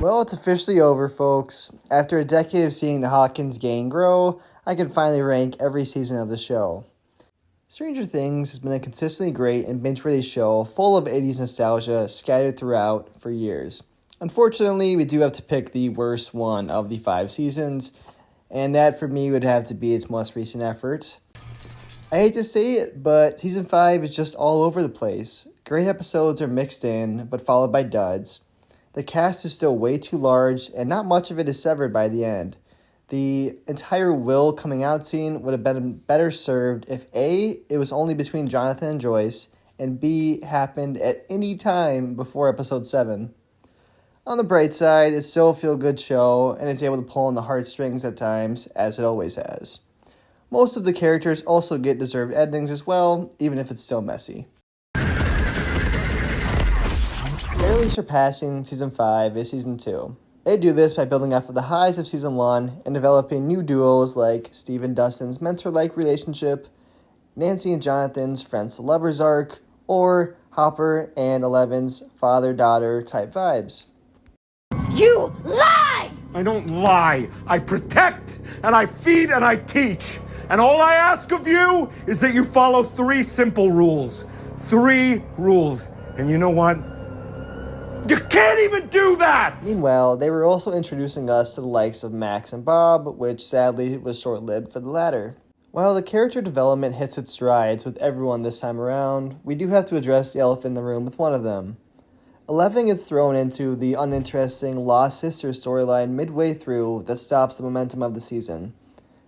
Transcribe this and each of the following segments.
Well, it's officially over, folks. After a decade of seeing the Hawkins gang grow, I can finally rank every season of the show. Stranger Things has been a consistently great and binge-worthy show full of 80s nostalgia scattered throughout for years. Unfortunately, we do have to pick the worst one of the 5 seasons, and that for me would have to be its most recent effort. I hate to say it, but Season 5 is just all over the place. Great episodes are mixed in, but followed by duds. The cast is still way too large, and not much of it is severed by the end. The entire Will coming out scene would have been better served if A, it was only between Jonathan and Joyce, and B, happened at any time before episode 7. On the bright side, it's still a feel-good show, and it's able to pull on the heartstrings at times, as it always has. Most of the characters also get deserved endings as well, even if it's still messy. Barely surpassing Season 5 is Season 2. They do this by building off of the highs of Season 1 and developing new duos like Steve and Dustin's mentor-like relationship, Nancy and Jonathan's friends-to-lovers arc, or Hopper and Eleven's father-daughter type vibes. You lie! I don't lie. I protect, and I feed, and I teach. And all I ask of you is that you follow 3 simple rules. 3 rules. And you know what? You can't even do that! Meanwhile, they were also introducing us to the likes of Max and Bob, which sadly was short-lived for the latter. While the character development hits its strides with everyone this time around, we do have to address the elephant in the room with one of them. Eleven gets thrown into the uninteresting Lost Sisters storyline midway through that stops the momentum of the season.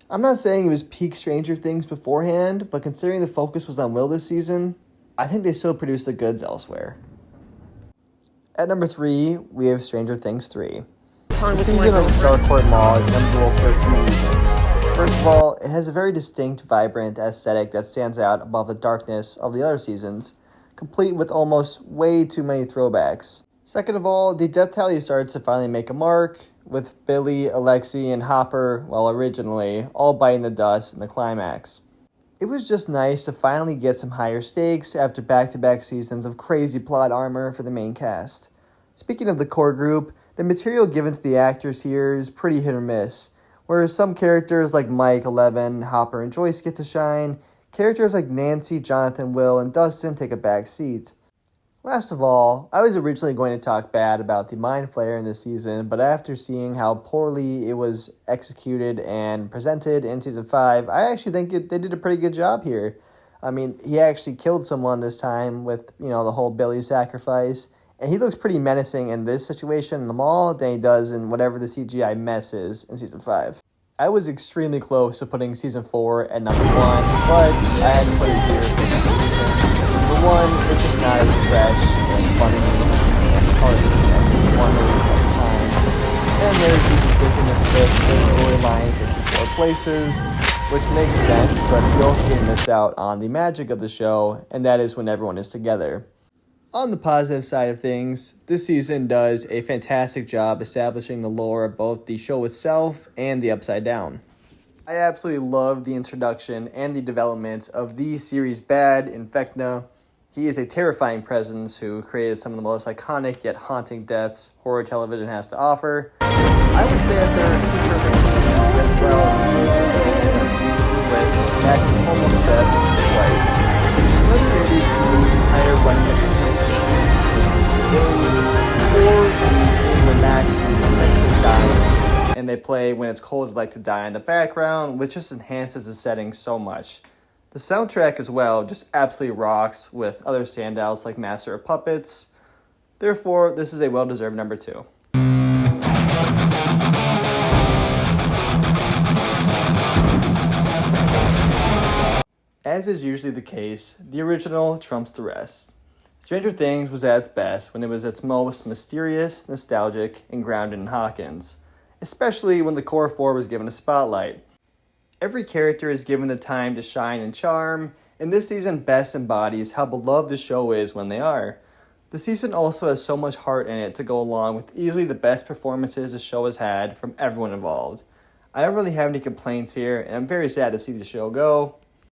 I'm not saying it was peak Stranger Things beforehand, but considering the focus was on Will this season, I think they still produced the goods elsewhere. At number 3, we have Stranger Things 3. The season of the Starcourt Mall is memorable for a few reasons. First of all, it has a very distinct, vibrant aesthetic that stands out above the darkness of the other seasons, complete with almost way too many throwbacks. Second of all, the death tally starts to finally make a mark, with Billy, Alexi, and Hopper, well originally, all biting the dust in the climax. It was just nice to finally get some higher stakes after back-to-back seasons of crazy plot armor for the main cast. Speaking of the core group, the material given to the actors here is pretty hit or miss. Whereas some characters like Mike, Eleven, Hopper, and Joyce get to shine, characters like Nancy, Jonathan, Will, and Dustin take a back seat. Last of all, I was originally going to talk bad about the Mind Flayer in this season, but after seeing how poorly it was executed and presented in Season 5, I actually think they did a pretty good job here. I mean, he actually killed someone this time with, the whole Billy sacrifice, and he looks pretty menacing in this situation in the mall than he does in whatever the CGI mess is in Season 5. I was extremely close to putting Season 4 at number 1, but I had to put it here for a couple reasons. For one, it's just not as fresh and funny and charming as Season 1 is at the time. And there's the decision to split the storylines into 4 places, which makes sense, but you also get to miss out on the magic of the show, and that is when everyone is together. On the positive side of things, this season does a fantastic job establishing the lore of both the show itself and the Upside Down. I absolutely love the introduction and the development of the series' bad, Infecna. He is a terrifying presence who created some of the most iconic yet haunting deaths horror television has to offer. I would say that there are 2 perfect scenes as well in the season with Max's almost death twice. Whether it is the entire running of the or the scene when Max is essentially dying and they play When It's Cold I'd Like to Die in the background, which just enhances the setting so much. The soundtrack as well just absolutely rocks with other standouts like Master of Puppets. Therefore, this is a well-deserved number 2. As is usually the case, the original trumps the rest. Stranger Things was at its best when it was its most mysterious, nostalgic, and grounded in Hawkins, especially when the core 4 was given a spotlight. Every character is given the time to shine and charm, and this season best embodies how beloved the show is when they are. The season also has so much heart in it to go along with easily the best performances the show has had from everyone involved. I don't really have any complaints here, and I'm very sad to see the show go.